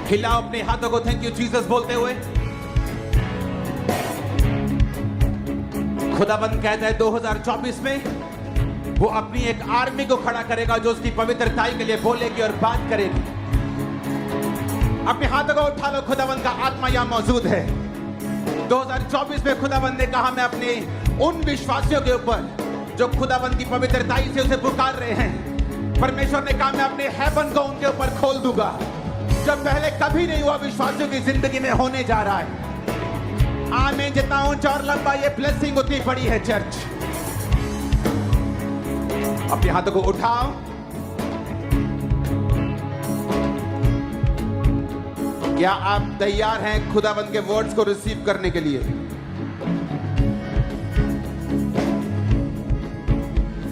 हिलाओ अपने हाथों को थैंक यू जीसस बोलते हुए। खुदाबंद कहता है 2024 में वो अपनी एक आर्मी को खड़ा करेगा जो उसकी पवित्रताई के लिए बोलेगी और बात करेगी। अपने हाथों को उठा लो, खुदाबंद का आत्मा यहां मौजूद है। 2024 में खुदाबंद ने कहा मैं अपने उन विश्वासियों के ऊपर जो खुदाबंद की पवित्रताई से उसे पुकार रहे हैं, परमेश्वर ने कहा मैं अपने हेवन को उनके ऊपर खोल दूंगा जब पहले कभी नहीं हुआ विश्वासियों की जिंदगी में होने जा रहा है। आमीन। जितना ऊंचा और लंबा ये ब्लेसिंग उतनी बड़ी है चर्च। अपने हाथों को उठाओ। क्या आप तैयार हैं खुदाबंद के वर्ड्स को रिसीव करने के लिए?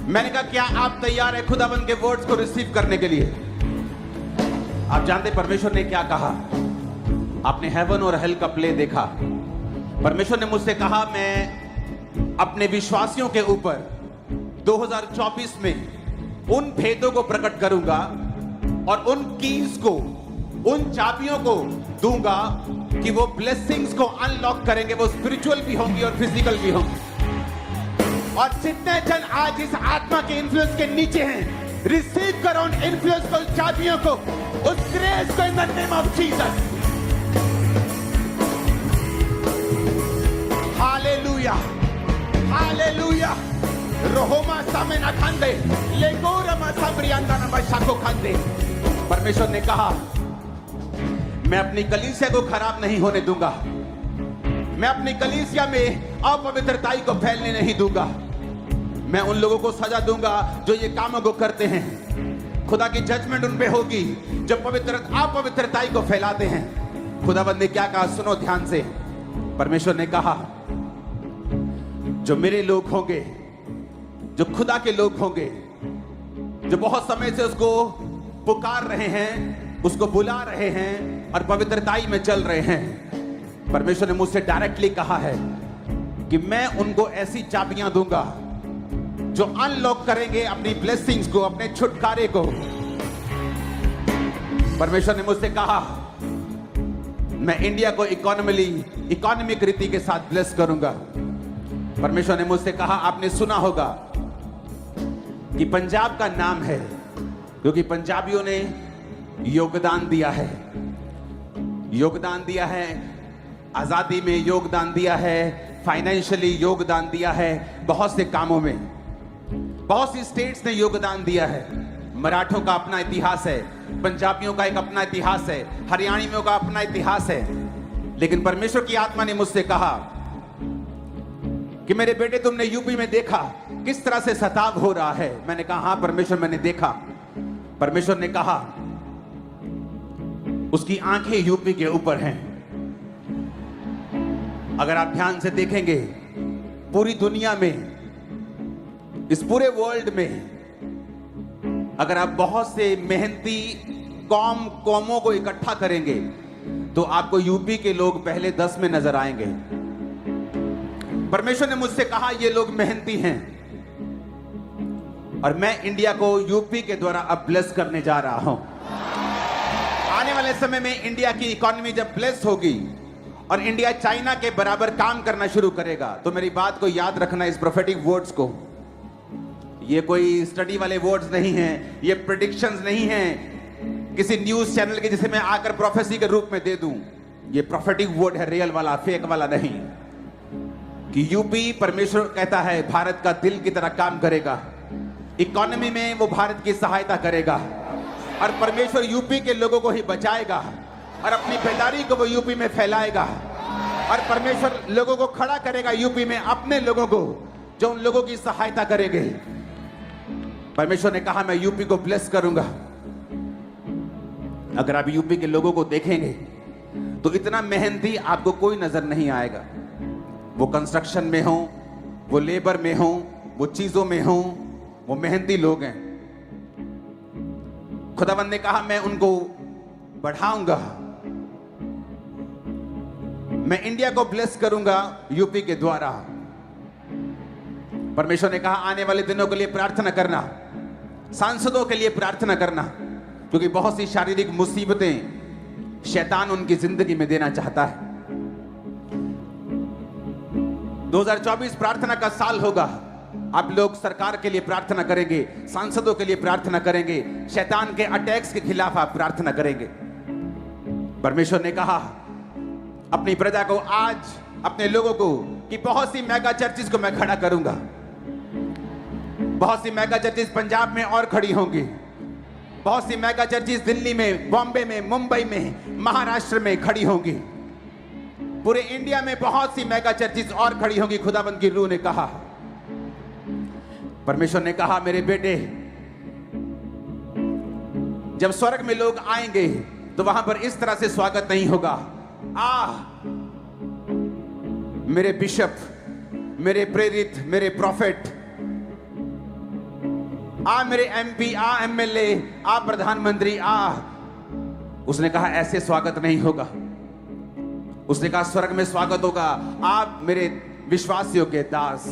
मैंने कहा क्या आप तैयार हैं खुदाबंद के वर्ड्स को रिसीव करने के लिए? आप जानते परमेश्वर ने क्या कहा? आपने हेवन और हेल का प्ले देखा। परमेश्वर ने मुझसे कहा मैं अपने विश्वासियों के ऊपर 2024 में उन भेदों को प्रकट करूंगा और उन कीज को, उन चाबियों को दूंगा कि वो ब्लेसिंग्स को अनलॉक करेंगे। वो स्पिरिचुअल भी होंगी और फिजिकल भी होंगी। और जितने जन आज इस आत्मा के इन्फ्लुएंस के नीचे हैं, रिसीव करो उन इन्फ्लुएंस को, चाबियों को, उस ग्रेस को in the name of Jesus. Hallelujah, hallelujah. रोहोमा सामेना खांदे, लेगोरमा साब्रियांदा नमा शाको खांदे। परमेश्वर ने कहा मैं अपनी कलीसिया को खराब नहीं होने दूंगा। मैं अपनी कलीसिया में अपवित्रताई को फैलने नहीं दूंगा। मैं उन लोगों को सजा दूंगा जो ये कामों को करते हैं। खुदा की जजमेंट उन पे होगी जो अपवित्रताई को फैलाते हैं। खुदाबंद ने क्या कहा? सुनो ध्यान से। परमेश्वर ने कहा जो मेरे लोग होंगे, जो खुदा के लोग होंगे, जो बहुत समय से उसको पुकार रहे हैं, उसको बुला रहे हैं और पवित्रताई में चल रहे हैं, परमेश्वर ने मुझसे डायरेक्टली कहा है कि मैं उनको ऐसी चाबियां दूंगा जो अनलॉक करेंगे अपनी ब्लेसिंग्स को, अपने छुटकारे को। परमेश्वर ने मुझसे कहा मैं इंडिया को इकोनॉमिक रीति के साथ ब्लेस करूंगा। परमेश्वर ने मुझसे कहा आपने सुना होगा कि पंजाब का नाम है क्योंकि पंजाबियों ने योगदान दिया है, योगदान दिया है, आजादी में योगदान दिया है, फाइनेंशियली योगदान दिया है, बहुत से कामों में बहुत सी स्टेट्स ने योगदान दिया है। मराठों का अपना इतिहास है, पंजाबियों का एक अपना इतिहास है, हरियाणवियों का अपना इतिहास है। लेकिन परमेश्वर की आत्मा ने मुझसे कहा कि मेरे बेटे तुमने यूपी में देखा किस तरह से सताव हो रहा है। मैंने कहा हाँ परमेश्वर मैंने देखा। परमेश्वर ने कहा उसकी आंखें यूपी के ऊपर हैं। अगर आप ध्यान से देखेंगे पूरी दुनिया में, इस पूरे वर्ल्ड में अगर आप बहुत से मेहनती कौमों को इकट्ठा करेंगे तो आपको यूपी के लोग पहले 10 में नजर आएंगे। परमेश्वर ने मुझसे कहा ये लोग मेहनती हैं और मैं इंडिया को यूपी के द्वारा अब ब्लेस करने जा रहा हूं। आने वाले समय में इंडिया की इकोनॉमी जब ब्लेस होगी और इंडिया चाइना के बराबर काम करना शुरू करेगा, तो मेरी बात को याद रखना, इस प्रोफेटिक वर्ड्स को। ये कोई स्टडी वाले वर्ड्स नहीं हैं, ये प्रेडिक्शंस नहीं हैं किसी न्यूज चैनल के जिसे मैं आकर प्रोफेसी के रूप में दे दूं। ये प्रोफेटिक वर्ड है, रियल वाला, फेक वाला नहीं। कि यूपी, परमेश्वर कहता है, भारत का दिल की तरह काम करेगा, इकोनॉमी में वो भारत की सहायता करेगा और परमेश्वर यूपी के लोगों को ही बचाएगा और अपनी बेदारी को वो यूपी में फैलाएगा और परमेश्वर लोगों को खड़ा करेगा यूपी में, अपने लोगों को जो उन लोगों की सहायता करेंगे। परमेश्वर ने कहा मैं यूपी को ब्लेस करूंगा। अगर आप यूपी के लोगों को देखेंगे तो इतना मेहनती आपको कोई नजर नहीं आएगा। वो कंस्ट्रक्शन में हो, वो लेबर में हो, वो चीजों में हो, वो मेहनती लोग हैं। खुदावंद ने कहा मैं उनको बढ़ाऊंगा, मैं इंडिया को ब्लेस करूंगा यूपी के द्वारा। परमेश्वर ने कहा आने वाले दिनों के लिए प्रार्थना करना, सांसदों के लिए प्रार्थना करना, क्योंकि बहुत सी शारीरिक मुसीबतें, शैतान उनकी जिंदगी में देना चाहता है। 2024 प्रार्थना का साल होगा। आप लोग सरकार के लिए प्रार्थना करेंगे, सांसदों के लिए प्रार्थना करेंगे, शैतान के अटैक्स के खिलाफ आप प्रार्थना करेंगे। परमेश्वर ने कहा अपनी प्रजा को, आज अपने लोगों को, कि बहुत सी मेगा चर्चिस को मैं खड़ा करूंगा। बहुत सी मेगा चर्चिस पंजाब में और खड़ी होंगी। बहुत सी मेगा चर्चिस दिल्ली में, बॉम्बे में, मुंबई में, महाराष्ट्र में खड़ी होंगी। पूरे इंडिया में बहुत सी मेगा चर्चिस और खड़ी होंगी। खुदाबंद की रूह ने कहा, परमेश्वर ने कहा, मेरे बेटे, जब स्वर्ग में लोग आएंगे तो वहां पर इस तरह से स्वागत नहीं होगा। मेरे बिशप, मेरे प्रेरित, मेरे प्रॉफिट, मेरे एमपी, एमएलए, प्रधानमंत्री, उसने कहा ऐसे स्वागत नहीं होगा। उसने कहा स्वर्ग में स्वागत होगा, आप मेरे विश्वासियों के दास।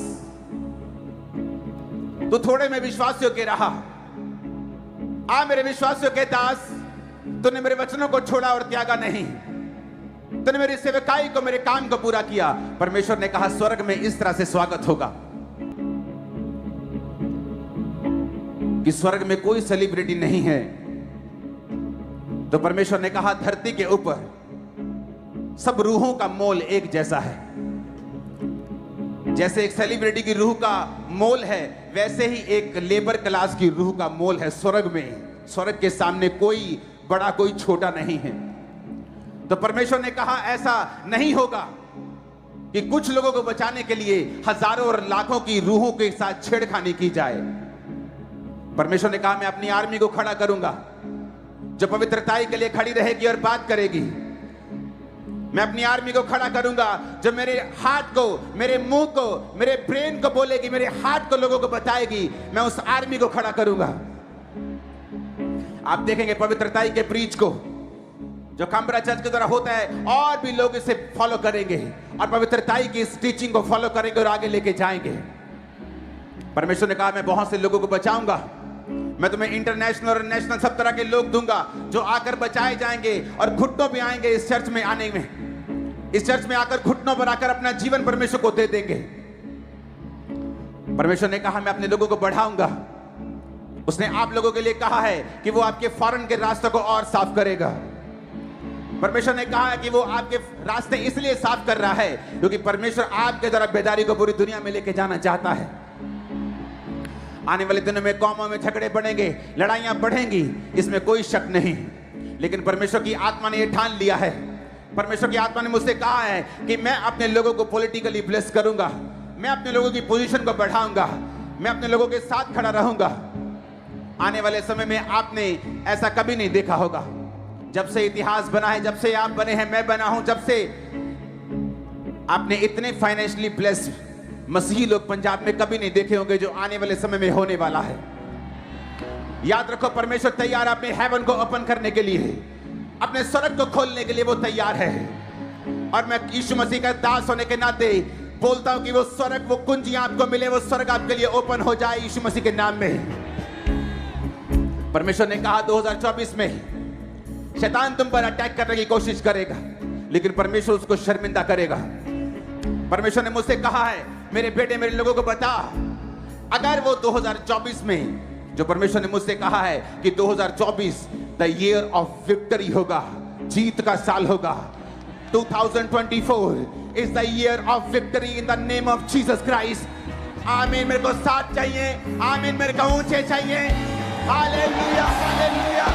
तो थोड़े में विश्वासियों के रहा, मेरे विश्वासियों के दास, तूने मेरे वचनों को छोड़ा और त्यागा नहीं, तूने मेरी सेवकाई को, मेरे काम को पूरा किया। परमेश्वर ने कहा स्वर्ग में इस तरह से स्वागत होगा कि स्वर्ग में कोई सेलिब्रिटी नहीं है। तो परमेश्वर ने कहा धरती के ऊपर सब रूहों का मोल एक जैसा है। जैसे एक सेलिब्रिटी की रूह का मोल है, वैसे ही एक लेबर क्लास की रूह का मोल है स्वर्ग में। स्वर्ग के सामने कोई बड़ा, कोई छोटा नहीं है। तो परमेश्वर ने कहा ऐसा नहीं होगा कि कुछ लोगों को बचाने के लिए हजारों और लाखों की रूहों के साथ छेड़खानी की जाए। परमेश्वर ने कहा मैं अपनी आर्मी को खड़ा करूंगा जो पवित्रताई के लिए खड़ी रहेगी और बात करेगी। मैं अपनी आर्मी को खड़ा करूंगा जो मेरे हाथ को, मेरे मुंह को, मेरे ब्रेन को बोलेगी, मेरे हाथ को लोगों को बताएगी। मैं उस आर्मी को खड़ा करूंगा। आप देखेंगे पवित्रताई के प्रीच को जो काम्बरा चर्च के द्वारा होता है, और भी लोग इसे फॉलो करेंगे और पवित्रताई की इस टीचिंग को फॉलो करेंगे और आगे लेके जाएंगे। परमेश्वर ने कहा मैं बहुत से लोगों को बचाऊंगा। मैं तुम्हें इंटरनेशनल और नेशनल सब तरह के लोग दूंगा जो आकर बचाए जाएंगे और घुटनों पे आएंगे इस चर्च में आने में। इस चर्च में आकर घुटनों पर आकर अपना जीवन परमेश्वर को दे देंगे। परमेश्वर ने कहा मैं अपने लोगों को बढ़ाऊंगा। उसने आप लोगों के लिए कहा है कि वो आपके फॉरेन के रास्तों को और साफ करेगा। परमेश्वर ने कहा है कि वो आपके रास्ते इसलिए साफ कर रहा है क्योंकि परमेश्वर आपके द्वारा बेदारी को पूरी दुनिया में लेके जाना चाहता है। आने वाले दिनों में कौमों में झगड़े बढ़ेंगे, लड़ाइयां बढ़ेंगी, इसमें कोई शक नहीं। लेकिन परमेश्वर की आत्मा ने यह ठान लिया है, परमेश्वर की आत्मा ने मुझसे कहा है कि मैं अपने लोगों को पॉलिटिकली ब्लेस करूंगा, मैं अपने लोगों की पोजीशन को बढ़ाऊंगा, मैं अपने लोगों के साथ खड़ा रहूंगा। आने वाले समय में आपने ऐसा कभी नहीं देखा होगा। जब से इतिहास बना है, जब से आप बने हैं, मैं बना हूं, जब से आपने इतने फाइनेंशियली ब्लेस मसीही लोग पंजाब में कभी नहीं देखे होंगे जो आने वाले समय में होने वाला है। याद रखो परमेश्वर तैयार है अपने हेवन को ओपन करने के लिए, अपने स्वर्ग को खोलने के लिए वो तैयार है। और मैं यीशु मसीह का दास होने के नाते बोलता हूं कि वो स्वर्ग, वो कुंजियां आपको मिले, वो स्वर्ग आपके लिए ओपन हो जाए यीशु मसीह के नाम में। परमेश्वर ने कहा 2024 में शैतान तुम पर अटैक करने की कोशिश करेगा, लेकिन परमेश्वर उसको शर्मिंदा करेगा। परमेश्वर ने मुझसे कहा है मेरे बेटे, मेरे लोगों को बता, अगर वो 2024 में, जो परमेश्वर ने मुझसे कहा है कि 2024 द ईयर ऑफ विक्ट्री होगा, जीत का साल होगा। 2024 is the year of victory in the name of Jesus Christ. आमीन। मेरे को साथ चाहिए, आमीन। मेरे को ऊंचे चाहिए। Hallelujah, hallelujah.